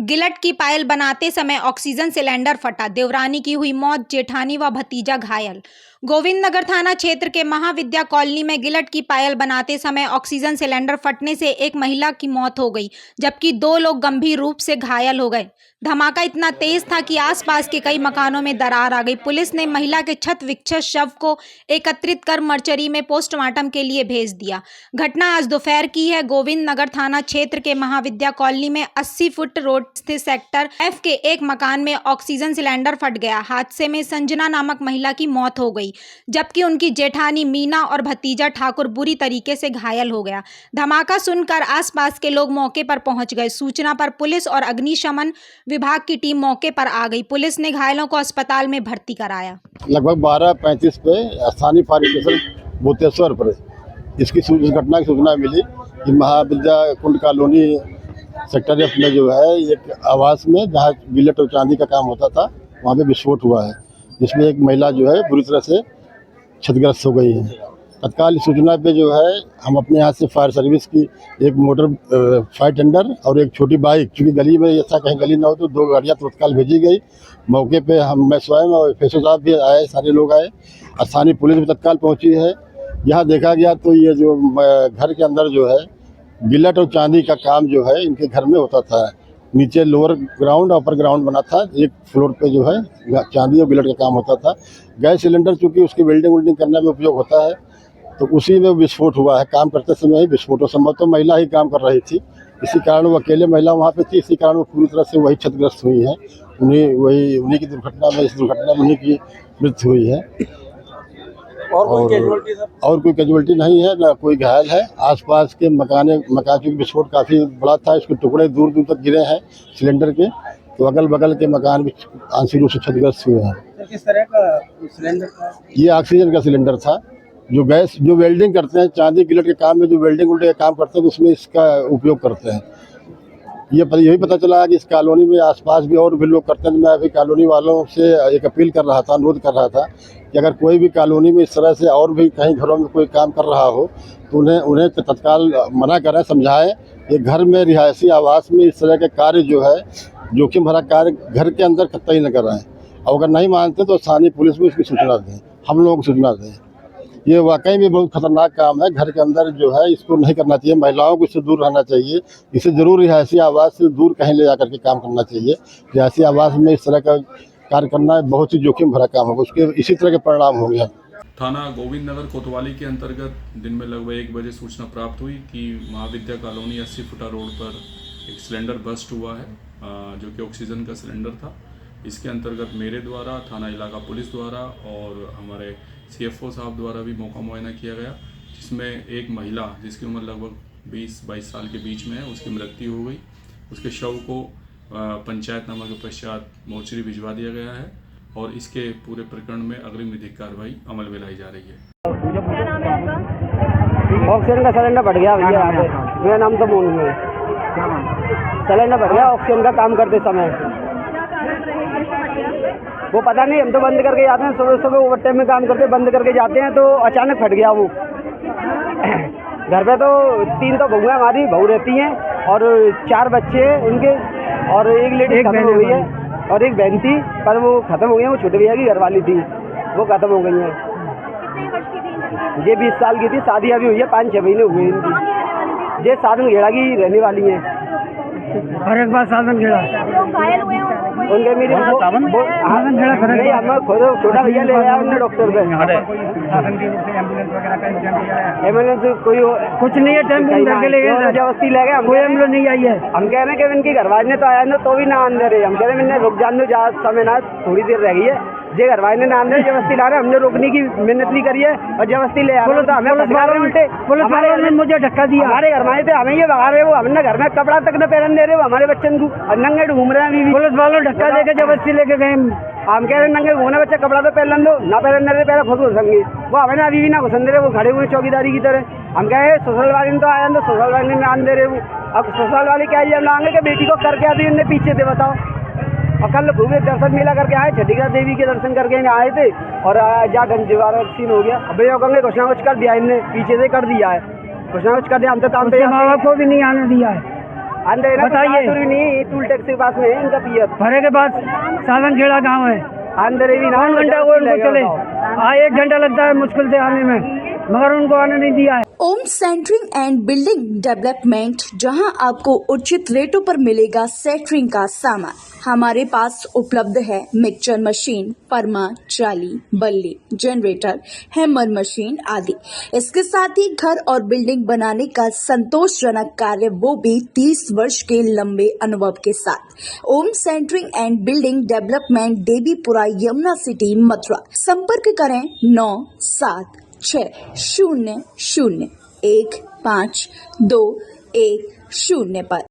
गिलट की पायल बनाते समय ऑक्सीजन सिलेंडर फटा, देवरानी की हुई मौत, जेठानी व भतीजा घायल। गोविंदनगर थाना क्षेत्र के महाविद्या कॉलोनी में गिलट की पायल बनाते समय ऑक्सीजन सिलेंडर फटने से एक महिला की मौत हो गई, जबकि 2 लोग गंभीर रूप से घायल हो गए। धमाका इतना तेज था कि आसपास के कई मकानों में दरार आ गई। पुलिस ने महिला के क्षत विक्षत शव को एकत्रित कर मर्चरी में पोस्टमार्टम के लिए भेज दिया। घटना आज दोपहर की है। गोविंदनगर थाना क्षेत्र के महाविद्या कॉलोनी में 80 फुट रोड स्थित सेक्टर F के एक मकान में ऑक्सीजन सिलेंडर फट गया। हादसे में संजना नामक महिला की मौत हो गई, जबकि उनकी जेठानी मीना और भतीजा ठाकुर बुरी तरीके से घायल हो गया। धमाका सुनकर आसपास के लोग मौके पर पहुंच गए। सूचना पर पुलिस और अग्निशमन विभाग की टीम मौके पर आ गई। पुलिस ने घायलों को अस्पताल में भर्ती कराया। लगभग 12:35 पे स्थानीय फायर स्टेशन भूतेश्वर पर इस घटना की सूचना मिली कि महाविद्या कुंड कॉलोनी सेक्टर F में जो है एक आवास में जहाँ गिलट और चांदी का काम होता था वहाँ पे विस्फोट हुआ है, जिसमें एक महिला जो है बुरी तरह से क्षतिग्रस्त हो गई है। तत्काल सूचना पे जो है हम अपने यहाँ से फायर सर्विस की एक मोटर फायर टेंडर और एक छोटी बाइक, चूँकि गली में ऐसा कहीं गली ना हो तो 2 गाड़ियाँ तत्काल भेजी गई। मौके पे मैं स्वयं और फेसो साहब भी आए, सारे लोग आए, स्थानीय पुलिस भी तत्काल पहुँची है। यहाँ देखा गया तो ये जो घर के अंदर जो है गिलट और चांदी का काम जो है इनके घर में होता था। नीचे लोअर ग्राउंड अपर ग्राउंड बना था, एक फ्लोर पे जो है चांदी और गिलट का काम होता था। गैस सिलेंडर चूँकि उसकी वेल्डिंग करने में उपयोग होता है तो उसी में विस्फोट हुआ है। काम करते समय ही विस्फोट हो, संभव तो महिला ही काम कर रही थी, इसी कारण वो अकेले महिला वहाँ पे थी, इसी कारण वो पूरी तरह से वही क्षतिग्रस्त हुई है। उन्हीं की दुर्घटना में, इस दुर्घटना में उन्हीं की मृत्यु हुई है। और कोई कैजुअल्टी नहीं है, ना कोई घायल है। आसपास के मकान की विस्फोट काफ़ी बड़ा था, इसके टुकड़े दूर दूर तक गिरे हैं सिलेंडर के, तो अगल बगल के मकान भी आंशिक रूप से क्षतिग्रस्त हुए हैं। तो किस तरह का सिलेंडर था? ये ऑक्सीजन का सिलेंडर था। जो वेल्डिंग करते हैं चांदी गिलट के काम में, जो वेल्डिंग का काम करते हैं उसमें इसका उपयोग करते हैं। यही पता चला कि इस कॉलोनी में आसपास भी और भी लोग करते हैं। मैं अभी कॉलोनी वालों से एक अपील कर रहा था, अनुरोध कर रहा था कि अगर कोई भी कॉलोनी में इस तरह से और भी कहीं घरों में कोई काम कर रहा हो तो उन्हें तत्काल मना करें, समझाएं। ये घर में रिहायशी आवास में इस तरह के कार्य जो है जोखिम भरा कार्य घर के अंदर कतई न कराएं, और अगर नहीं मानते तो स्थानीय पुलिस को इसकी सूचना दें, हम लोगों को सूचना दें। ये वाकई में बहुत खतरनाक काम है। घर के अंदर जो है इसको नहीं करना चाहिए, महिलाओं को इससे दूर रहना चाहिए। इसे जरूर रिहायशी आवास से दूर कहीं ले जाकर के काम करना चाहिए। रिहायशी आवास में इस तरह का कार्य करना बहुत ही जोखिम भरा काम होगा, उसके इसी तरह के परिणाम होंगे। थाना गोविंदनगर कोतवाली के अंतर्गत दिन में लगभग 1 बजे सूचना प्राप्त हुई कि महाविद्या कॉलोनी 80 फुटा रोड पर एक सिलेंडर बस्ट हुआ है, जो कि ऑक्सीजन का सिलेंडर था। इसके अंतर्गत मेरे द्वारा, थाना इलाका पुलिस द्वारा और हमारे CFO साहब द्वारा भी मौका मुआयना किया गया, जिसमें एक महिला जिसकी उम्र लगभग 20-22 साल के बीच में है, उसकी मृत्यु हो गई। उसके शव को पंचायतनामा के पश्चात मोर्चरी भिजवा दिया गया है और इसके पूरे प्रकरण में अग्रिम विधिक कार्रवाई अमल में लाई जा रही है। ऑक्सीजन का सिलेंडर बढ़ गया भैया यहाँ पे। मेरा नाम तो मोनू है। सिलेंडर बढ़ गया ऑक्सीजन का काम करते समय। वो पता नहीं, हम तो बंद करके जाते हैं, सुबह सुबह ओवर टाइम में काम करते बंद करके जाते हैं तो अचानक फट गया वो। घर पे तो 3 तो बहुएं हमारी बहू रहती हैं और 4 बच्चे हैं उनके, और एक लेडी खत्म हो गई है और एक बहन थी, पर वो खत्म हो गई है। वो छोटे भैया की घरवाली थी, वो खत्म हो गई है। ये 20 साल की थी, शादी अभी हुई है, 5-6 महीने हुए इनकी। ये साधन घेड़ा की रहने वाली है। और एक बार साधन घेड़ा उनके मेरी खुद छोटा भैया ले गया उन्हें डॉक्टर पे। एम्बुलेंस कोई कुछ नहीं है, टेम्पो करके ले गए, जबरदस्ती ले गए। कोई एम्बुलेंस नहीं आई है। हम कह रहे हैं कि इनकी घरवाली ने तो आया ना तो भी ना अंदर है। हम कह रहे हैं रुक जान दो, ज़्यादा समय ना, थोड़ी देर रह गई है। जे घरवाली ने नाम दे जबरदस्ती ला रहे, हमने रोकने की मेहनत नहीं करी है और जबरदस्ती ले आ रहे तो हमें पुलिस वालों ने मुझे धक्का दिया। हमारे घरवाली थे, हमें ये भगा रहे हो, हमने घर में कपड़ा तक न पहन दे रहे हो हमारे बच्चन को, नंगे घूम रहे हैं। पुलिस वालों ने धक्का देकर जबरदस्ती लेके गए। हम कह रहे हैं नंगे घूमने बच्चे, कपड़ा तो पहन दो, ना पहन दे रहे, पहले खुद घुसेंगे। वो हमें अभी भी ना घुसन दे रहे, वो खड़े हुए चौकीदारी की तरह। हम कह रहे सोशल वाली ने तो आया तो सोशल वाली ने नाम दे रहे वो। अब सोशल वाले क्या ये लाएंगे कि बेटी को करके आते इनने पीछे थे, बताओ। और कल खूब दर्शन मेला करके आए, छठीका देवी के दर्शन करके आए थे और जा गंजवारा सीन हो गया। अब ये कहेंगे कुछ ना कुछ कर दिया इनने, पीछे से कर दिया है, कुछ ना कुछ कर दिया। हम तो काम पे माँ बाप को भी नहीं आने दिया है। अंधेरा बताइए। भी नहीं, टूल टैक्स के पास में है इनका पियर। भरे के पास साधनखेड़ा गांव है, अंधेरे भी ना 5 घंटा वो उनको चले, 1 घंटा लगता है मुश्किल से आने में, मगर उनको आने नहीं दिया है। ओम सेंटरिंग एंड बिल्डिंग डेवलपमेंट, जहां आपको उचित रेटों पर मिलेगा सेंटरिंग का सामान। हमारे पास उपलब्ध है मिक्सचर मशीन, परमा, ट्राली, बल्ली, जनरेटर, हैमर मशीन आदि। इसके साथ ही घर और बिल्डिंग बनाने का संतोषजनक कार्य, वो भी 30 वर्ष के लंबे अनुभव के साथ। Om centering and building development, Devipura, Yamuna city, Mathura. संपर्क करें 9760015210 पर।